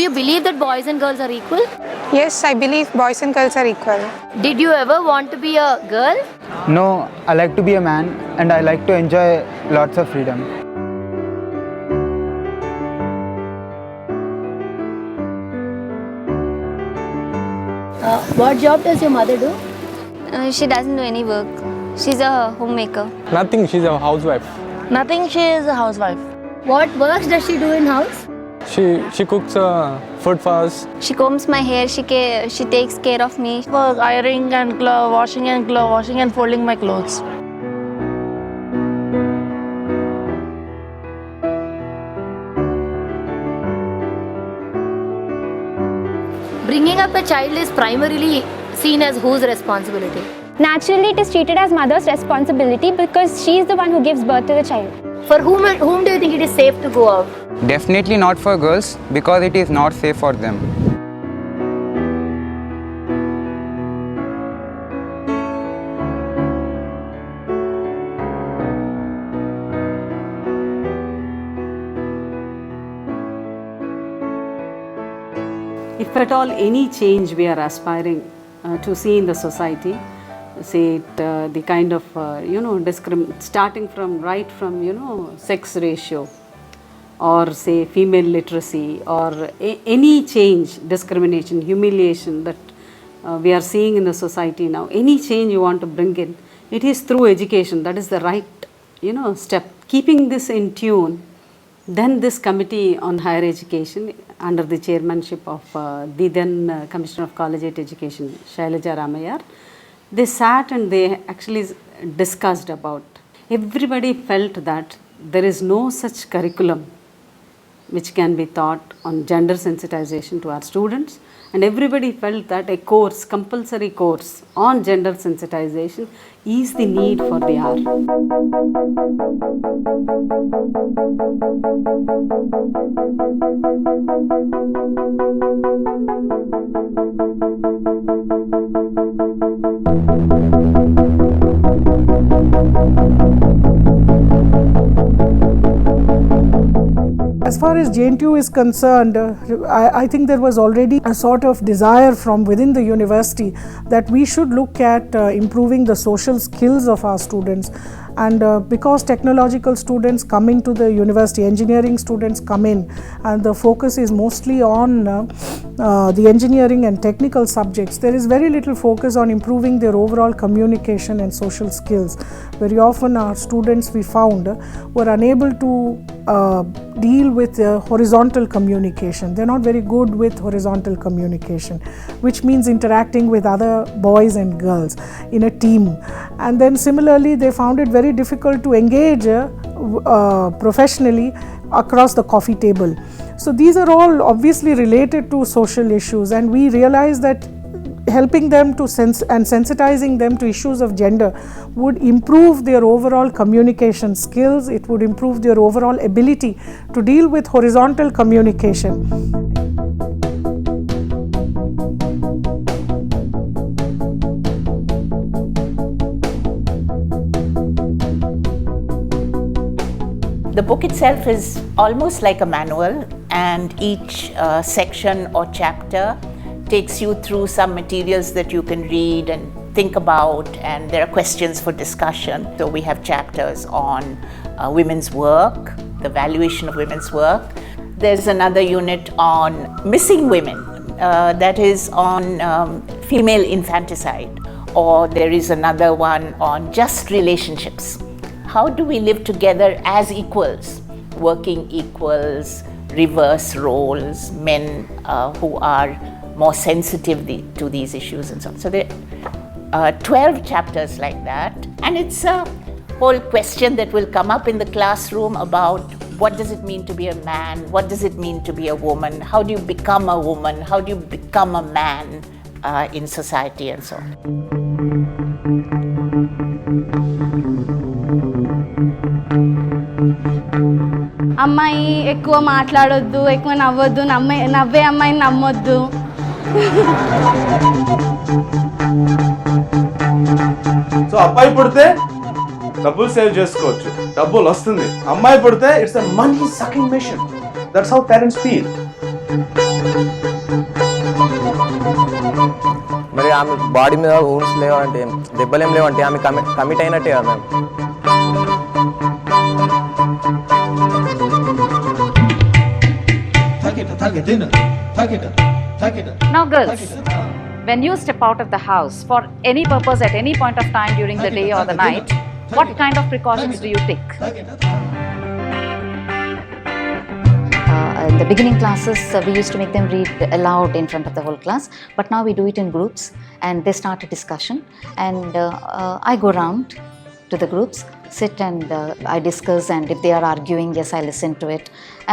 you believe that boys and girls are equal? Yes, I believe boys and girls are equal. Did you ever want to be a girl? No, I like to be a man and I like to enjoy lots of freedom. What job does your mother do? She doesn't do any work. She's a homemaker. Nothing, she's a housewife. Nothing, she is a housewife. What works does she do in house? She cooks food for us. She combs my hair. She takes care of me. For ironing and washing and folding my clothes. Bringing up a child is primarily seen as whose responsibility? Naturally, it is treated as mother's responsibility because she is the one who gives birth to the child. For whom do you think it is safe to go out? Definitely not for girls because it is not safe for them. If at all any change we are aspiring to see in the society, say it, the kind of starting from sex ratio, or say female literacy, or any change, discrimination, humiliation that we are seeing in the society now, any change you want to bring in, it is through education. That is the right step. Keeping this in tune, then this committee on higher education under the chairmanship of the then Commissioner of Collegiate Education, Shailaja Ramayar, they sat and they actually discussed about. Everybody felt that there is no such curriculum which can be taught on gender sensitization to our students, and everybody felt that a course, compulsory course on gender sensitization is the need for the hour. As far as JNTU is concerned, I think there was already a sort of desire from within the university that we should look at improving the social skills of our students. And because technological students come into the university, engineering students come in, and the focus is mostly on the engineering and technical subjects, there is very little focus on improving their overall communication and social skills. Very often our students, we found, were unable to deal with horizontal communication. They're not very good with horizontal communication, which means interacting with other boys and girls in a team. And then similarly, they found it very difficult to engage professionally across the coffee table. So these are all obviously related to social issues, and we realize that helping them to sensitizing them to issues of gender would improve their overall communication skills. It would improve their overall ability to deal with horizontal communication. The book itself is almost like a manual, and each section or chapter takes you through some materials that you can read and think about, and there are questions for discussion. So we have chapters on women's work, the valuation of women's work. There's another unit on missing women, that is on female infanticide, or there is another one on just relationships. How do we live together as equals, working equals, reverse roles, men who are more sensitive to these issues and so on. So there are 12 chapters like that, and it's a whole question that will come up in the classroom about what does it mean to be a man, what does it mean to be a woman, how do you become a woman, how do you become a man in society and so on. అమ్మాయి ఎక్కువ మాట్లాడొద్దు, ఎక్కువ నవ్వొద్దు, నవ్వే అమ్మాయిని నమ్మొద్దు. So అబ్బాయి పుడితే డబ్బులు సేవ్ చేసుకోవచ్చు, డబ్బులు వస్తుంది. అమ్మాయి పుడితే it's a money sucking machine. That's how parents feel. మరి ఆమె బాడీ మీద వూండ్స్ లేవంటే, దెబ్బలేం లేవంటే ఆమె కమిట్ అయినట్టే కదా ma'am. Now girls, when you step out of the house for any purpose at any point of time during the day or the night, what kind of precautions do you take? In the beginning classes, we used to make them read aloud in front of the whole class, but now we do it in groups and they start a discussion, and I go round to the groups, sit and I discuss, and if they are arguing, yes, I listen to it,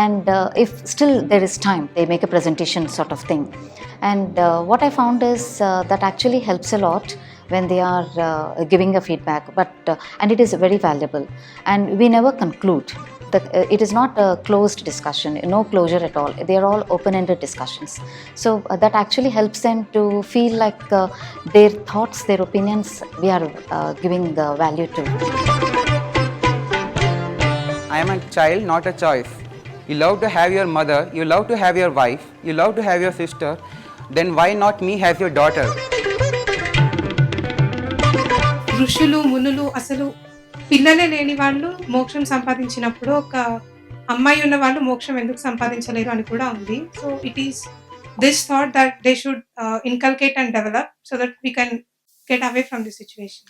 and if still there is time, they make a presentation sort of thing. And what I found is that actually helps a lot when they are giving a feedback, and it is very valuable, and we never conclude. It is not a closed discussion, no closure at all. They are all open-ended discussions. So that actually helps them to feel like their thoughts, their opinions, we are giving value to. I am a child, not a choice. You love to have your mother, you love to have your wife, you love to have your sister, then why not me as your daughter? ఋషులు మునులు అసలు పిల్లలే లేని వాళ్ళు మోక్షం సంపాదించినప్పుడు ఒక అమ్మాయి ఉన్న వాళ్ళు మోక్షం ఎందుకు సంపాదించలేరు అని కూడా ఉంది. So it is this thought that they should inculcate and develop so that we can get away from this situation.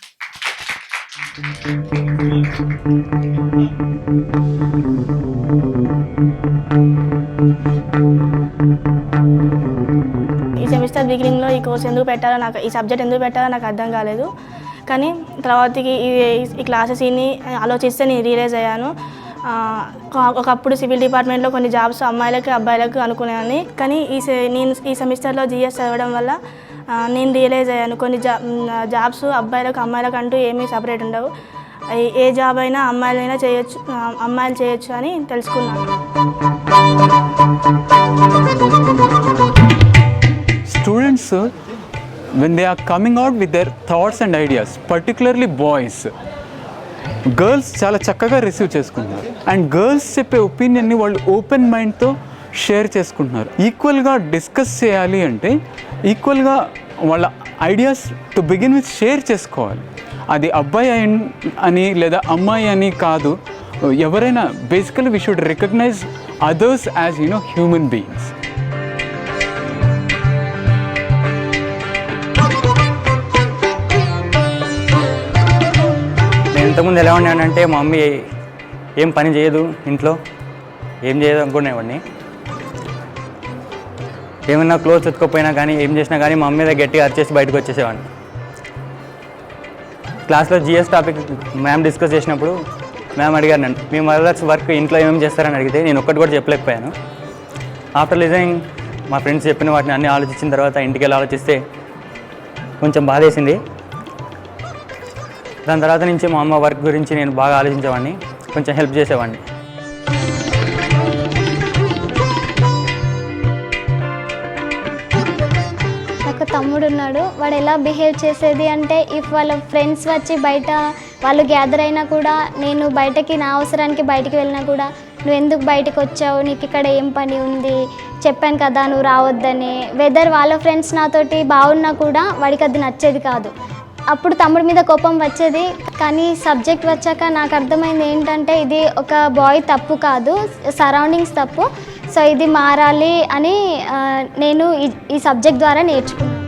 ఈ సెమిస్టర్ బిగినింగ్లో ఈ కోర్స్ ఎందుకు పెట్టాలో నాకు, ఈ సబ్జెక్ట్ ఎందుకు పెట్టాలో నాకు అర్థం కాలేదు. కానీ తర్వాతకి ఈ క్లాసెస్ ఇన్ని ఆలోచిస్తే నేను రియలైజ్ అయ్యాను. ఒకప్పుడు సివిల్ డిపార్ట్మెంట్లో కొన్ని జాబ్స్ అమ్మాయిలకి అబ్బాయిలకు అనుకునేదాన్ని, కానీ నేను ఈ సెమిస్టర్లో జిఎస్ చదవడం వల్ల నేను రియలైజ్ అయ్యాను కొన్ని జాబ్స్ అబ్బాయిలకు అమ్మాయిలకు అంటూ ఏమీ సపరేట్ ఉండవు. ఏ జాబ్ అయినా అమ్మాయిలు చేయొచ్చు అని తెలుసుకున్నాను. Students, when they are coming out with their thoughts and ideas, particularly boys, girls చాలా చక్కగా రిసీవ్ చేసుకుంటున్నారు, అండ్ గర్ల్స్ చెప్పే ఒపీనియన్ని వాళ్ళు ఓపెన్ మైండ్తో షేర్ చేసుకుంటున్నారు. ఈక్వల్గా డిస్కస్ చేయాలి అంటే ఈక్వల్గా వాళ్ళ ideas to begin with share చేసుకోవాలి. అది అబ్బాయి అని లేదా అమ్మాయి అని కాదు, ఎవరైనా basically we should recognise others as human beings. ఇంతకుముందు ఎలా ఉండేవాడిని, మా మమ్మీ ఏం పని చేయదు, ఇంట్లో ఏం చేయదు అనుకునేవాడిని. ఏమైనా క్లోత్స్ ఎత్తుకోపోయినా కానీ ఏం చేసినా కానీ మా మమ్మీ మీద గట్టిగా అరిచేసి బయటకు వచ్చేసేవాడిని. క్లాస్లో జిఎస్ టాపిక్ మ్యామ్ డిస్కస్ చేసినప్పుడు మ్యామ్ అడిగారు నన్ను, మీ మదర్స్ వర్క్ ఇంట్లో ఏమేమి చేస్తారని అడిగితే నేను ఒక్కటి కూడా చెప్పలేకపోయాను. ఆఫ్టర్ లిజనింగ్ మా ఫ్రెండ్స్ చెప్పిన వాటిని అన్నీ ఆలోచించిన తర్వాత ఇంటికి వెళ్ళి ఆలోచిస్తే కొంచెం బాధేసింది. దాని తర్వాత నుంచి మా అమ్మ వర్క్ గురించి నేను బాగా ఆలోచించేవాడిని, కొంచెం హెల్ప్ చేసేవాడిని. నాకు తమ్ముడు ఉన్నాడు. వాడు ఎలా బిహేవ్ చేసేది అంటే, ఇఫ్ వాళ్ళ ఫ్రెండ్స్ వచ్చి బయట వాళ్ళు గ్యాదర్ అయినా కూడా, నేను బయటకి నా అవసరానికి బయటికి వెళ్ళినా కూడా, నువ్వు ఎందుకు బయటకు వచ్చావు, నీకు ఇక్కడ ఏం పని ఉంది, చెప్పాను కదా నువ్వు రావద్దని. వెదర్ వాళ్ళ ఫ్రెండ్స్ నాతోటి బాగున్నా కూడా వాడికి అది నచ్చేది కాదు. అప్పుడు తమ్ముడి మీద కోపం వచ్చేది. కానీ సబ్జెక్ట్ వచ్చాక నాకు అర్థమైంది ఏంటంటే, ఇది ఒక బాయ్ తప్పు కాదు, సరౌండింగ్స్ తప్పు. సో ఇది మారాలి అని నేను ఈ సబ్జెక్ట్ ద్వారా నేర్చుకున్నాను.